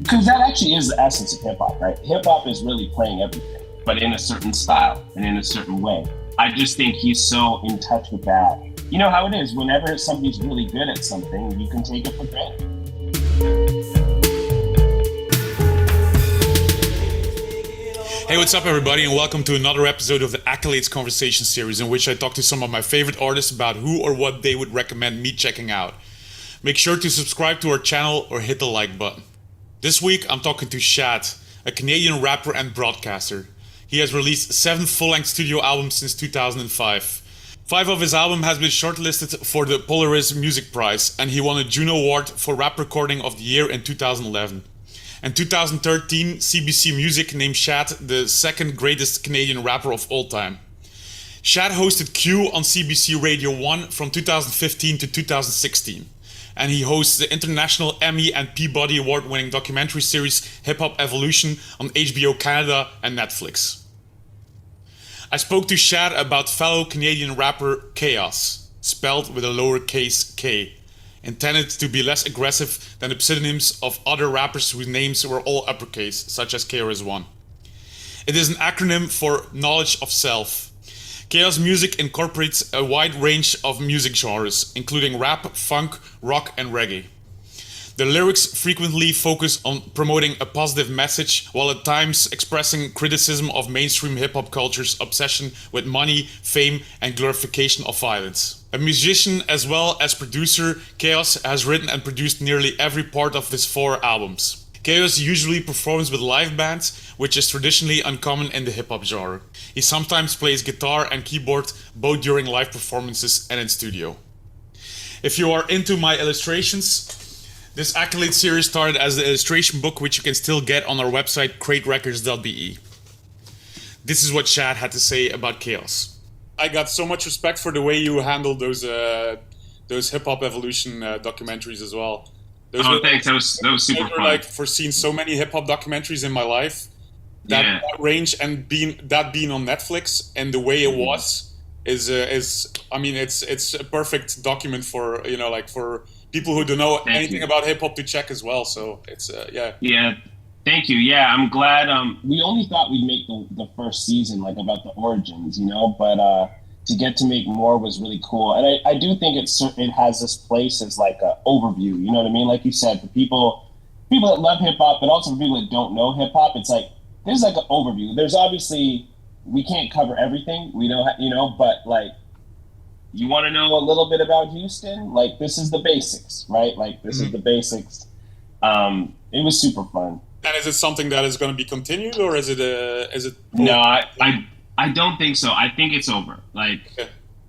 Because that actually is the essence of hip hop, right? Hip hop is really playing everything, but in a certain style and in a certain way. I just think he's so in touch with that. You know how it is, whenever somebody's really good at something, you can take it for granted. Hey, what's up everybody, and welcome to another episode of the Accolades conversation series, in which I talk to some of my favorite artists about who or what they would recommend me checking out. Make sure to subscribe to our channel or hit the like button. This week I'm talking to Shad, a Canadian rapper and broadcaster. He has released 7 full-length studio albums since 2005. 5 of his albums has been shortlisted for the Polaris Music Prize, and he won a Juno Award for Rap Recording of the Year in 2011. In 2013, CBC Music named Shad the second greatest Canadian rapper of all time. Shad hosted Q on CBC Radio 1 from 2015 to 2016. And he hosts the international Emmy and Peabody Award-winning documentary series Hip Hop Evolution on HBO Canada and Netflix. I spoke to Shad about fellow Canadian rapper Chaos, spelled with a lowercase k, intended to be less aggressive than the pseudonyms of other rappers whose names were all uppercase, such as KRS-One. It is an acronym for Knowledge of Self. Chaos music incorporates a wide range of music genres, including rap, funk, rock, and reggae. The lyrics frequently focus on promoting a positive message, while at times expressing criticism of mainstream hip-hop culture's obsession with money, fame, and glorification of violence. A musician as well as producer, Chaos has written and produced nearly every part of his 4 albums. Chaos usually performs with live bands, which is traditionally uncommon in the hip-hop genre. He sometimes plays guitar and keyboard both during live performances and in studio. If you are into my illustrations, this Accolade series started as the illustration book, which you can still get on our website, craterecords.be. This is what Shad had to say about Chaos. I got so much respect for the way you handled those hip-hop evolution documentaries as well. Thanks. That was super fun. Like, for seeing so many hip hop documentaries in my life, that range and being on Netflix and the way it was is I mean it's a perfect document for for people who don't know anything about hip hop to check as well. So it's Yeah, thank you. Yeah, I'm glad. We only thought we'd make the first season like about the origins, but. To get to make more was really cool. And I do think it has this place as like an overview, you know what I mean? Like you said, for people that love hip hop, but also for people that don't know hip hop, it's like, there's like an overview. There's obviously, we can't cover everything, we don't, but like, you want to know a little bit about Houston? Like, this is the basics, right? Like, this is the basics. It was super fun. And is it something that is going to be continued, or is it? No, I don't think so. I think it's over. Like,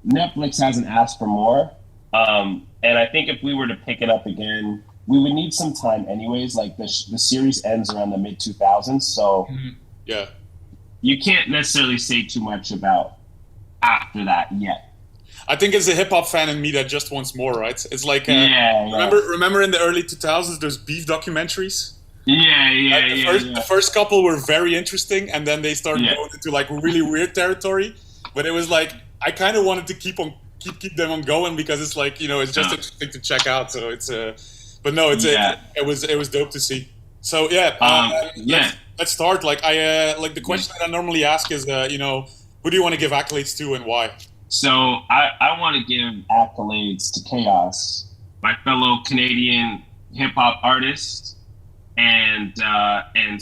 Netflix hasn't asked for more. And I think if we were to pick it up again, we would need some time anyways. Like, the series ends around the mid-2000s. So you can't necessarily say too much about after that yet. I think it's a hip-hop fan in me that just wants more, right? It's like, remember in the early 2000s, those beef documentaries? The first couple were very interesting, and then they started going into like really weird territory. But it was like I kind of wanted to keep them on going because it's like it's just interesting to check out. So it's but no, it was dope to see. So let's start. Like the question that I normally ask is who do you want to give accolades to and why? So I want to give accolades to Chaos, my fellow Canadian hip hop artist. And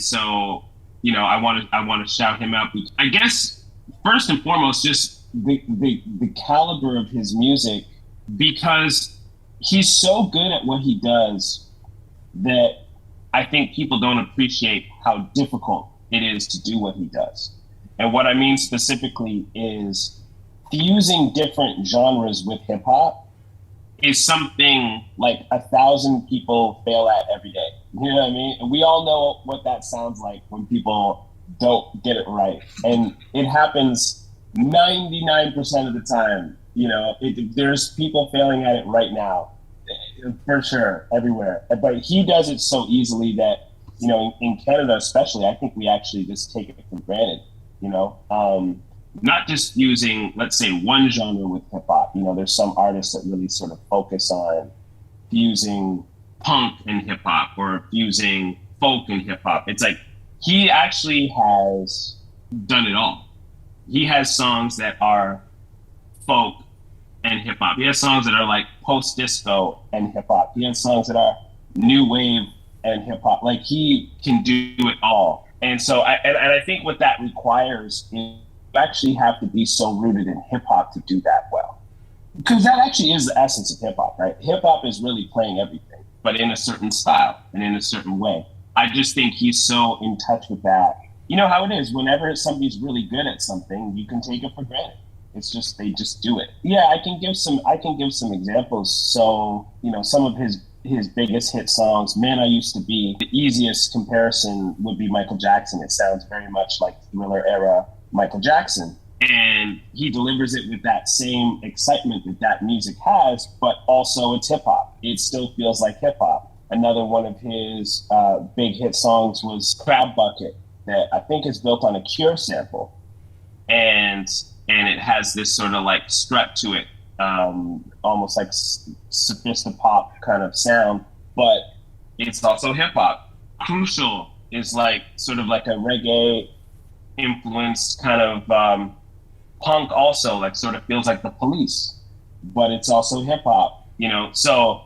so I want to shout him out. I guess first and foremost, just the caliber of his music, because he's so good at what he does that I think people don't appreciate how difficult it is to do what he does. And what I mean specifically is fusing different genres with hip hop is something like 1,000 people fail at every day. You know what I mean? And we all know what that sounds like when people don't get it right. And it happens 99% of the time. There's people failing at it right now, for sure, everywhere. But he does it so easily that, in Canada especially, I think we actually just take it for granted, not just using, let's say, one genre with hip hop. There's some artists that really sort of focus on fusing punk and hip hop, or fusing folk and hip hop. It's like he actually has done it all. He has songs that are folk and hip hop. He has songs that are like post disco and hip hop. He has songs that are new wave and hip hop. Like he can do it all. And so I think what that requires is you actually have to be so rooted in hip hop to do that well. Because that actually is the essence of hip hop, right? Hip hop is really playing everything, but in a certain style and in a certain way. I just think he's so in touch with that. You know how it is, whenever somebody's really good at something, you can take it for granted. It's just, they just do it. Yeah, I can give some examples. So, you know, some of his biggest hit songs, Man I Used to Be, the easiest comparison would be Michael Jackson. It sounds very much like Thriller era Michael Jackson. And he delivers it with that same excitement that music has, but also it's hip hop. It still feels like hip hop. Another one of his big hit songs was Crab Bucket, that I think is built on a Cure sample. And it has this sort of like strut to it, almost like sophisti-pop kind of sound, but it's also hip hop. Crucial is like sort of like a reggae influenced kind of punk also, like sort of feels like The Police, but it's also hip hop, you know? So,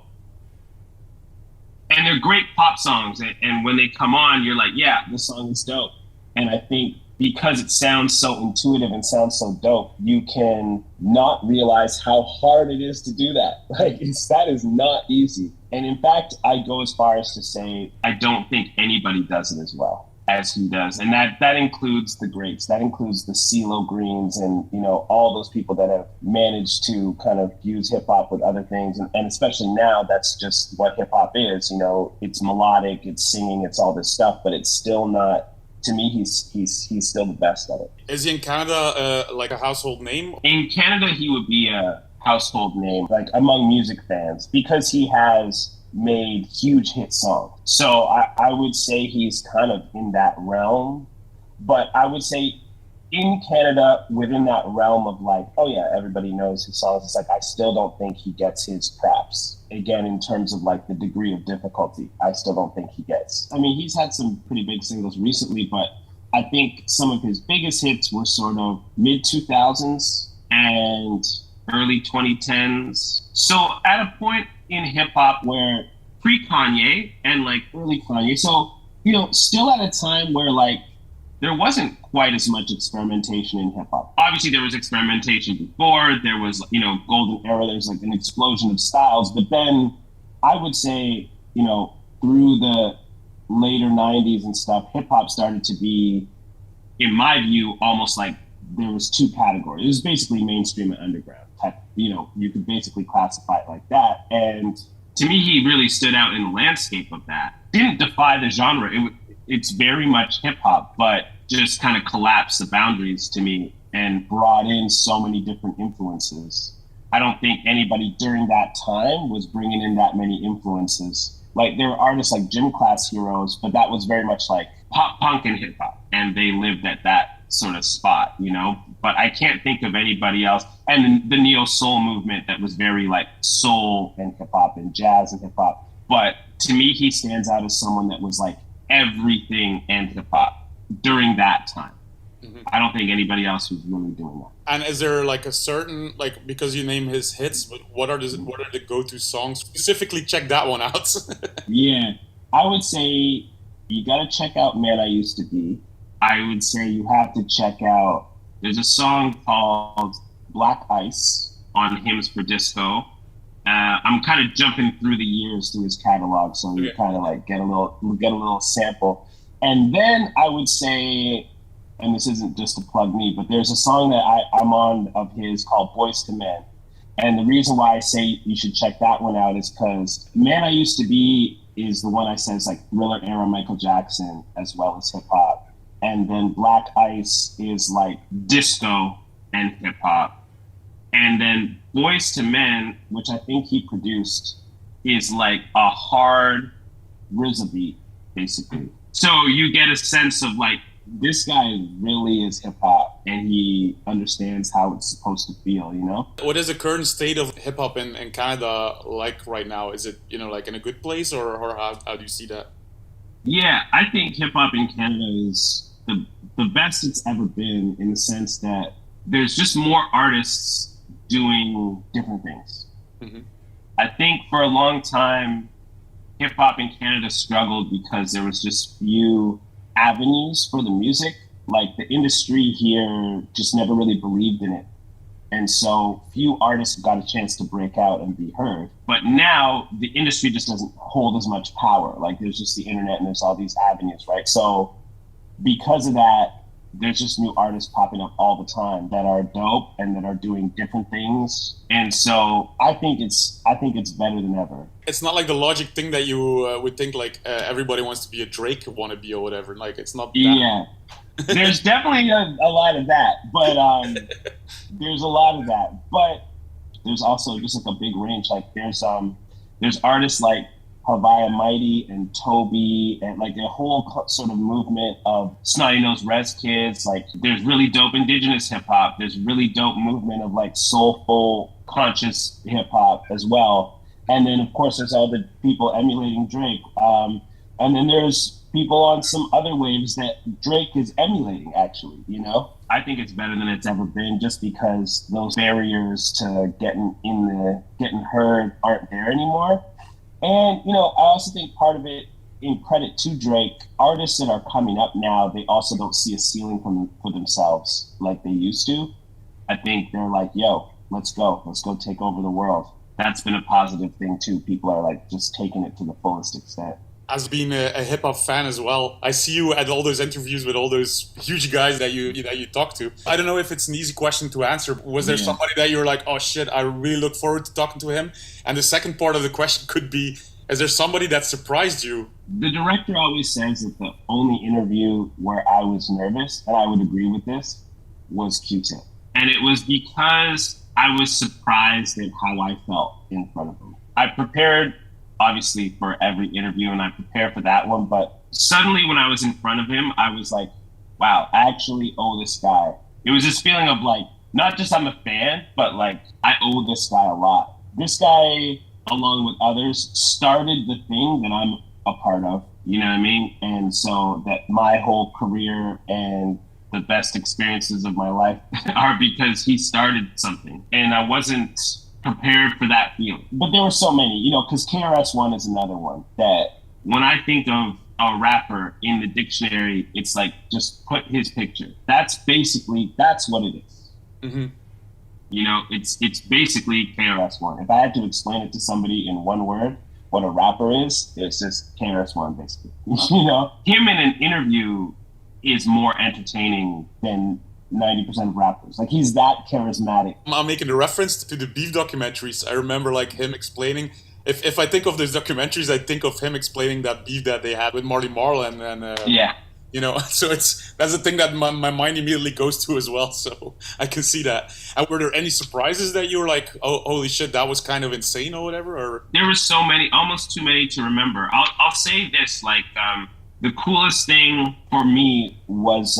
and they're great pop songs. And when they come on, you're like, yeah, this song is dope. And I think because it sounds so intuitive and sounds so dope, you can not realize how hard it is to do that. Like, that is not easy. And in fact, I go as far as to say, I don't think anybody does it as well as he does. And that includes the greats. That includes the CeeLo Greens and, you know, all those people that have managed to kind of use hip hop with other things. And especially now, that's just what hip hop is. You know, it's melodic, it's singing, it's all this stuff, but it's still not, to me, he's still the best at it. Is he in Canada like a household name? In Canada, he would be a household name, like among music fans, because he has made huge hit songs. So I would say he's kind of in that realm. But I would say in Canada, within that realm of like, oh yeah, everybody knows his songs, it's like, I still don't think he gets his props. Again, in terms of like the degree of difficulty, I still don't think he gets. I mean, he's had some pretty big singles recently, but I think some of his biggest hits were sort of mid-2000s and early 2010s. So at a point in hip hop where pre-Kanye and like early Kanye, so, you know, still at a time where like there wasn't quite as much experimentation in hip hop. Obviously there was experimentation before, there was, you know, golden era, there's like an explosion of styles, but then I would say, you know, through the later 90s and stuff, hip hop started to be, in my view, almost like there was two categories. It was basically mainstream and underground type, you know, you could basically classify it like that. And to me, he really stood out in the landscape of that. Didn't defy the genre. It's very much hip hop, but just kind of collapsed the boundaries to me and brought in so many different influences. I don't think anybody during that time was bringing in that many influences. Like there were artists like Gym Class Heroes, but that was very much like pop punk and hip hop. And they lived at that sort of spot, you know, but I can't think of anybody else. And the neo soul movement that was very like soul and hip hop and jazz and hip hop. But to me, he stands out as someone that was like everything and hip hop during that time. Mm-hmm. I don't think anybody else was really doing that. And is there like a certain, like, because you name his hits, but what are the go-to songs? Specifically, check that one out. Yeah, I would say you got to check out Man I Used to Be. I would say you have to check out, there's a song called Black Ice on Hymns for Disco. I'm kind of jumping through the years through his catalog, so you kind of like get a little sample. And then I would say, and this isn't just to plug me, but there's a song that I'm on of his called Boys to Men. And the reason why I say you should check that one out is because Man I Used to Be is the one I said is like Thriller era Michael Jackson as well as hip hop. And then Black Ice is like disco and hip hop. And then Boys to Men, which I think he produced, is like a hard RZA beat, basically. So you get a sense of like, this guy really is hip hop and he understands how it's supposed to feel, you know? What is the current state of hip hop in Canada like right now? Is it, you know, like in a good place or how do you see that? Yeah, I think hip hop in Canada is the best it's ever been in the sense that there's just more artists doing different things. Hmm. I think for a long time, hip hop in Canada struggled because there was just few avenues for the music. Like the industry here just never really believed in it. And so few artists got a chance to break out and be heard. But now the industry just doesn't hold as much power. Like there's just the internet and there's all these avenues, right? So because of that, there's just new artists popping up all the time that are dope and that are doing different things. And so I think it's better than ever. It's not like the logic thing that you would think like everybody wants to be a Drake wannabe or whatever. Like it's not that. Yeah. There's definitely a lot of that, but there's a lot of that. But there's also just like a big range. Like there's artists like Hawaii Mighty and Toby and like a whole sort of movement of Snotty Nose Res Kids. Like there's really dope indigenous hip hop. There's really dope movement of like soulful, conscious hip hop as well. And then of course there's all the people emulating Drake. And then there's people on some other waves that Drake is emulating actually, you know? I think it's better than it's ever been just because those barriers to getting heard aren't there anymore. And, you know, I also think part of it, in credit to Drake, artists that are coming up now, they also don't see a ceiling for themselves like they used to. I think they're like, yo, let's go take over the world. That's been a positive thing too. People are like just taking it to the fullest extent. As being a hip hop fan as well, I see you at all those interviews with all those huge guys that you talk to. I don't know if it's an easy question to answer. Was there somebody that you're like, oh shit, I really look forward to talking to him? And the second part of the question could be, is there somebody that surprised you? The director always says that the only interview where I was nervous, and I would agree with this, was Q-Tip. And it was because I was surprised at how I felt in front of him. I prepared obviously for every interview and I prepare for that one, but suddenly when I was in front of him, I was like, wow, I actually owe this guy. It was this feeling of like, not just I'm a fan, but like I owe this guy a lot. This guy, along with others, started the thing that I'm a part of, you know what I mean? And so that my whole career and the best experiences of my life are because he started something. And I wasn't prepared for that feeling. But there were so many, you know, because KRS-One is another one that when I think of a rapper in the dictionary, it's like just put his picture. That's what it is. Mm-hmm. You know, it's basically KRS-One. If I had to explain it to somebody in one word, what a rapper is, it's just KRS-One basically. You know, him in an interview is more entertaining than 90% of rappers. Like he's that charismatic. I'm making a reference to the beef documentaries. I remember like him explaining. If I think of those documentaries, I think of him explaining that beef that they had with Marty Marl and yeah. You know, so that's the thing that my mind immediately goes to as well. So I can see that. And were there any surprises that you were like, oh, holy shit, that was kind of insane or whatever? Or there were so many, almost too many to remember. I'll say this, like the coolest thing for me was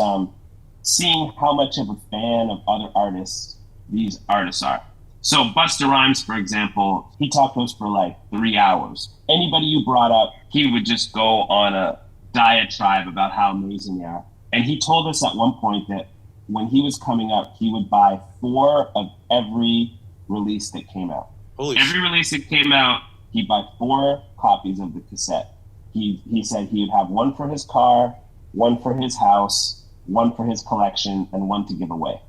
seeing how much of a fan of other artists these artists are. So Busta Rhymes, for example, he talked to us for like 3 hours. Anybody you brought up, he would just go on a diatribe about how amazing they are. And he told us at one point that when he was coming up, he would buy 4 of every release that came out. Every release that came out, he'd buy 4 copies of the cassette. He said he would have 1 for his car, 1 for his house, 1 for his collection, and 1 to give away.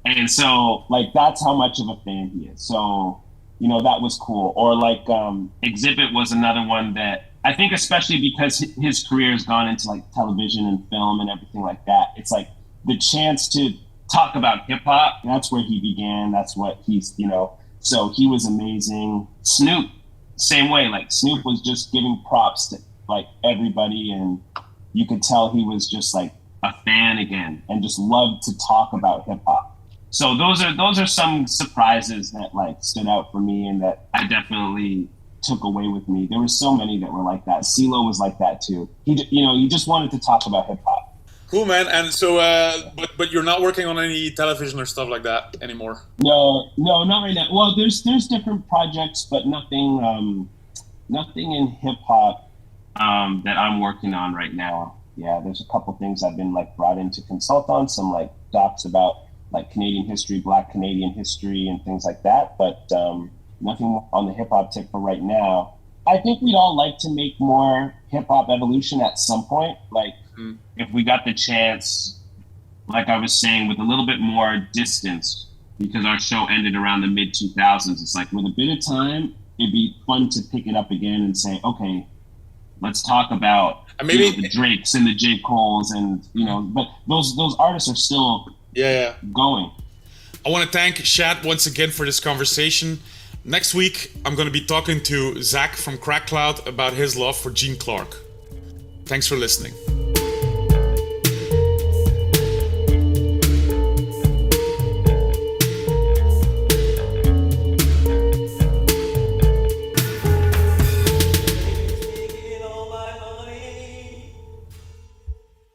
And so, like, that's how much of a fan he is. So, you know, that was cool. Or like Exhibit was another one that I think, especially because his career has gone into like television and film and everything like that. It's like the chance to talk about hip hop. That's where he began. That's what he's, you know, so he was amazing. Snoop, same way. Like Snoop was just giving props to like everybody. And you could tell he was just like a fan again and just loved to talk about hip hop. So those are some surprises that like stood out for me and that I definitely took away with me. There were so many that were like that. CeeLo was like that too. He just wanted to talk about hip hop. Cool, man. And so, but you're not working on any television or stuff like that anymore. No, not right now. Well, there's different projects, but nothing in hip hop. that I'm working on right now. Yeah, there's a couple things I've been like brought in to consult on, some like docs about like Canadian history, Black Canadian history, and things like that. But nothing on the hip hop tip for right now. I think we'd all like to make more hip hop evolution at some point. Like if we got the chance, like I was saying, with a little bit more distance, because our show ended around the mid 2000s. It's like with a bit of time, it'd be fun to pick it up again and say, okay, let's talk about maybe the Drakes and the J. Coles and but those artists are still going. I want to thank Shad once again for this conversation. Next week, I'm going to be talking to Zach from Crack Cloud about his love for Gene Clark. Thanks for listening.